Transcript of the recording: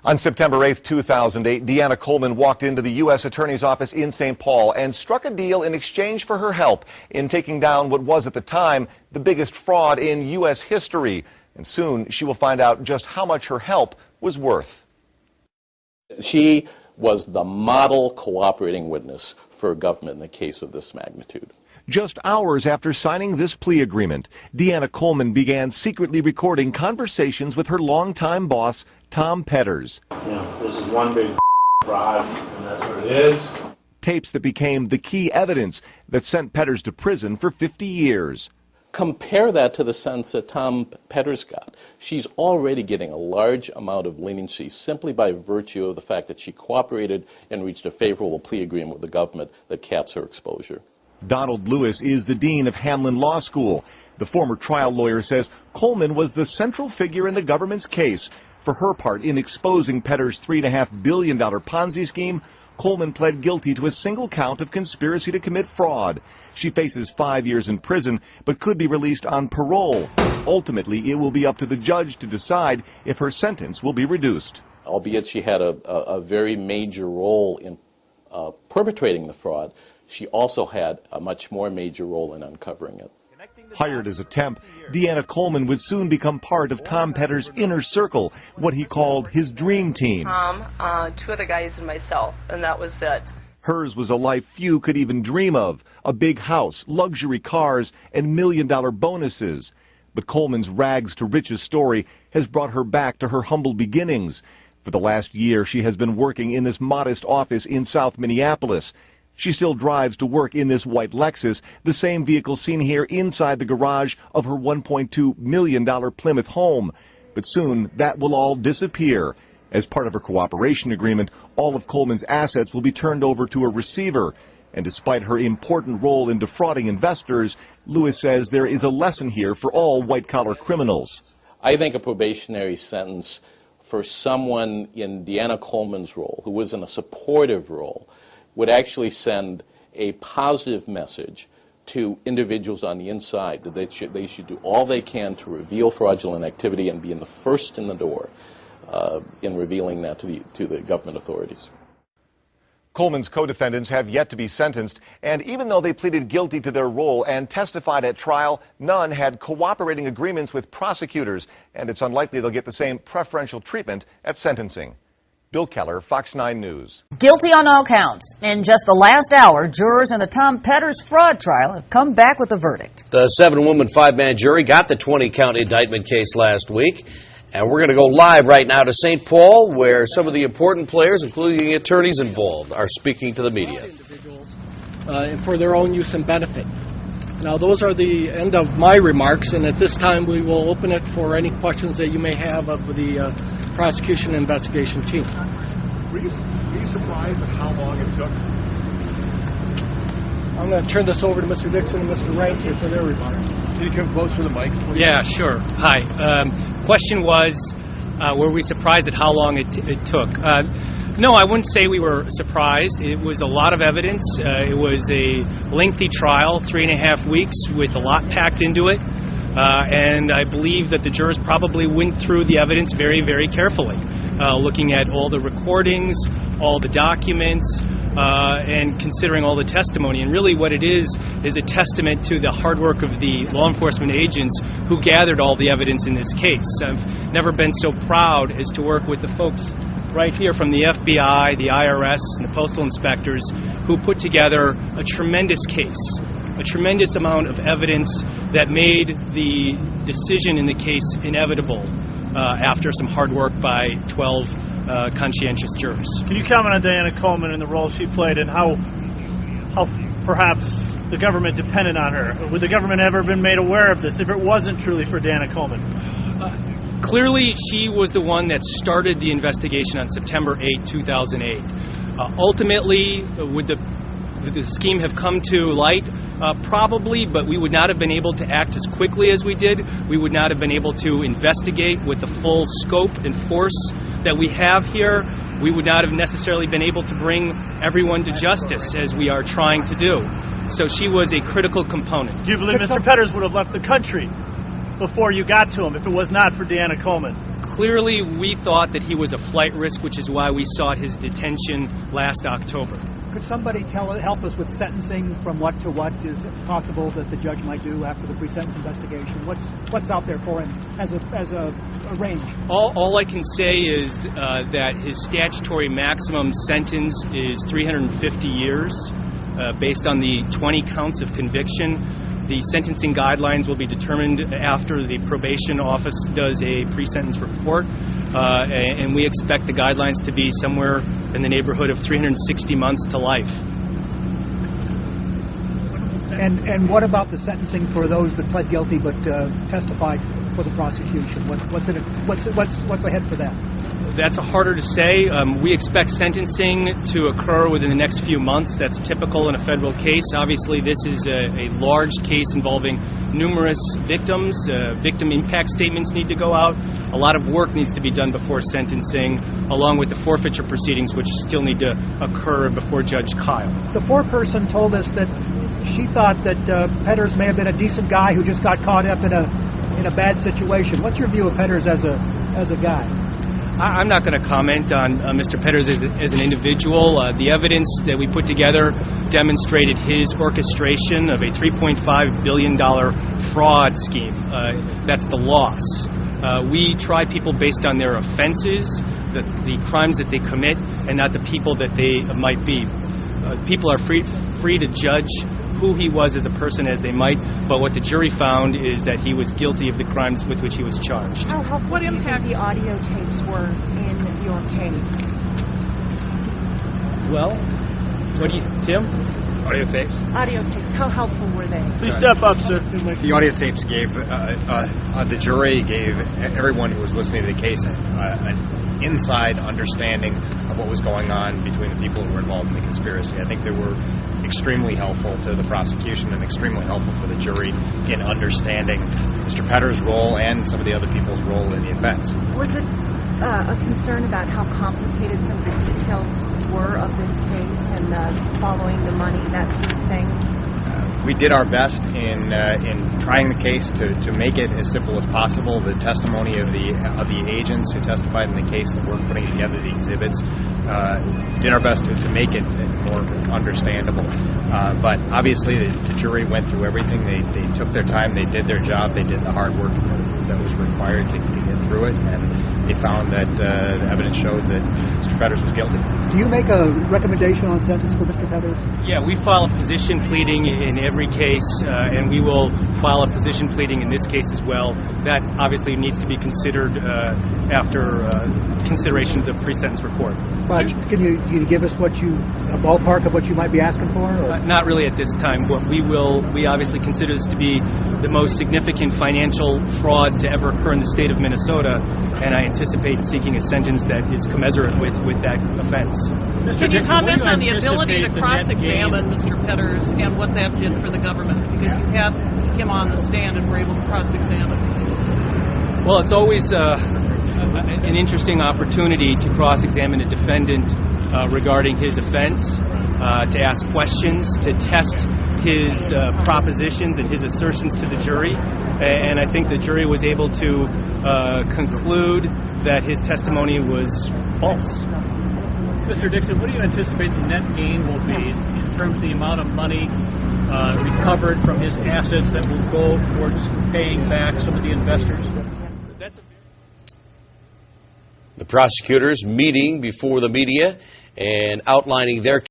On September 8, 2008, Deanna Coleman walked into the U.S. Attorney's Office in St. Paul and struck a deal in exchange for her help in taking down what was at the time the biggest fraud in U.S. history. And soon she will find out just how much her help was worth. She was the model cooperating witness for a government in a case of this magnitude. Just hours after signing this plea agreement, Deanna Coleman began secretly recording conversations with her longtime boss, Tom Petters. This is one big fraud, and that's what it is. Tapes that became the key evidence that sent Petters to prison for 50 years. Compare that to the sentence that Tom Petters got. She's already getting a large amount of leniency simply by virtue of the fact that she cooperated and reached a favorable plea agreement with the government that caps her exposure. Donald Lewis is the dean of Hamlin Law School. The former trial lawyer says Coleman was the central figure in the government's case. For her part in exposing Petters' $3.5 billion Ponzi scheme, Coleman pled guilty to a single count of conspiracy to commit fraud. She faces 5 years in prison, but could be released on parole. Ultimately, it will be up to the judge to decide if her sentence will be reduced. Albeit she had a very major role in perpetrating the fraud, she also had a much more major role in uncovering it. Hired as a temp, Deanna Coleman would soon become part of Tom Petters' inner circle, what he called his dream team. Tom, two other guys and myself, and that was it. Hers was a life few could even dream of, a big house, luxury cars, and million-dollar bonuses. But Coleman's rags to riches story has brought her back to her humble beginnings. For the last year, she has been working in this modest office in South Minneapolis. She still drives to work in this white Lexus, the same vehicle seen here inside the garage of her $1.2 million Plymouth home. But soon, that will all disappear. As part of her cooperation agreement, all of Coleman's assets will be turned over to a receiver. And despite her important role in defrauding investors, Lewis says there is a lesson here for all white-collar criminals. I think a probationary sentence for someone in Deanna Coleman's role, who was in a supportive role, would actually send a positive message to individuals on the inside that they should do all they can to reveal fraudulent activity and be in the first in the door in revealing that to the government authorities. Coleman's co-defendants have yet to be sentenced, and even though they pleaded guilty to their role and testified at trial, none had cooperating agreements with prosecutors, and it's unlikely they'll get the same preferential treatment at sentencing. Bill Keller, Fox 9 News. Guilty on all counts. In just the last hour, jurors in the Tom Petters fraud trial have come back with a verdict. The 7-woman, 5-man jury got the 20-count indictment case last week. And we're going to go live right now to St. Paul, where some of the important players, including the attorneys involved, are speaking to the media. For their own use and benefit. Now, those are the end of my remarks, and at this time we will open it for any questions that you may have of the prosecution and investigation team. Were you surprised at how long it took? I'm going to turn this over to Mr. Dixon and Mr. Rank here for their remarks. Can you come close to the mic, please? Yeah, sure. Hi. Question was, were we surprised at how long it took? No, I wouldn't say we were surprised. It was a lot of evidence. It was a lengthy trial, 3.5 weeks, with a lot packed into it. And I believe that the jurors probably went through the evidence very, very carefully, looking at all the recordings, all the documents, and considering all the testimony. And really what it is a testament to the hard work of the law enforcement agents who gathered all the evidence in this case. I've never been so proud as to work with the folks right here from the FBI, the IRS, and the postal inspectors who put together a tremendous case, a tremendous amount of evidence that made the decision in the case inevitable after some hard work by 12 conscientious jurors. Can you comment on Deanna Coleman and the role she played and how perhaps the government depended on her? Would the government ever been made aware of this if it wasn't truly for Deanna Coleman? Clearly, she was the one that started the investigation on September 8, 2008. Ultimately, would the scheme have come to light? Probably, but we would not have been able to act as quickly as we did. We would not have been able to investigate with the full scope and force that we have here. We would not have necessarily been able to bring everyone to justice as we are trying to do. So she was a critical component. Do you believe Mr. Petters would have left the country before you got to him if it was not for Deanna Coleman? Clearly, we thought that he was a flight risk, which is why we sought his detention last October. Could somebody help us with sentencing from what to what is possible that the judge might do after the pre-sentence investigation? What's out there for him as a range? All I can say is that his statutory maximum sentence is 350 years based on the 20 counts of conviction. The sentencing guidelines will be determined after the probation office does a pre-sentence report, and we expect the guidelines to be somewhere in the neighborhood of 360 months to life. And what about the sentencing for those that pled guilty but testified for the prosecution? What's ahead for that? That's harder to say. We expect sentencing to occur within the next few months. That's typical in a federal case. Obviously, this is a large case involving numerous victims. Victim impact statements need to go out. A lot of work needs to be done before sentencing, along with the forfeiture proceedings, which still need to occur before Judge Kyle. The foreperson told us that she thought that Petters may have been a decent guy who just got caught up in a bad situation. What's your view of Petters as a guy? I'm not going to comment on Mr. Petters as an individual. The evidence that we put together demonstrated his orchestration of a $3.5 billion fraud scheme. That's the loss. We try people based on their offenses, the crimes that they commit, and not the people that they might be. People are free to judge who he was as a person as they might, but what the jury found is that he was guilty of the crimes with which he was charged. What impact the audio tapes were in your case? Well, what do you, Tim? Audio tapes? Audio tapes, how helpful were they? Please step up, sir. The audio tapes gave, the jury gave everyone who was listening to the case an inside understanding of what was going on between the people who were involved in the conspiracy. I think they were extremely helpful to the prosecution and extremely helpful for the jury in understanding Mr. Petters' role and some of the other people's role in the offense. Was it a concern about how complicated some of the details were of this case and following the money, that sort of thing? We did our best in trying the case to make it as simple as possible. The testimony of the agents who testified in the case that we're putting together, the exhibits, did our best to make it more understandable. But obviously the jury went through everything. They took their time. They did their job. They did the hard work that was required to get through it. And they found that the evidence showed that Mr. Petters was guilty. Do you make a recommendation on sentence for Mr. Petters? Yeah, we file a position pleading in every case, and we will file a position pleading in this case as well. That obviously needs to be considered after consideration of the pre-sentence report. But can you give us a ballpark of what you might be asking for? Not really at this time. We obviously consider this to be the most significant financial fraud to ever occur in the state of Minnesota, and I anticipate seeking a sentence that is commensurate with that offense. Can you comment on the ability to cross-examine Mr. Petters and what that did for the government? Because you have him on the stand and were able to cross-examine. Well, it's always an interesting opportunity to cross-examine a defendant regarding his offense, to ask questions, to test his propositions and his assertions to the jury. And I think the jury was able to conclude that his testimony was false. Mr. Dixon, what do you anticipate the net gain will be in terms of the amount of money recovered from his assets that will go towards paying back some of the investors? The prosecutors meeting before the media and outlining their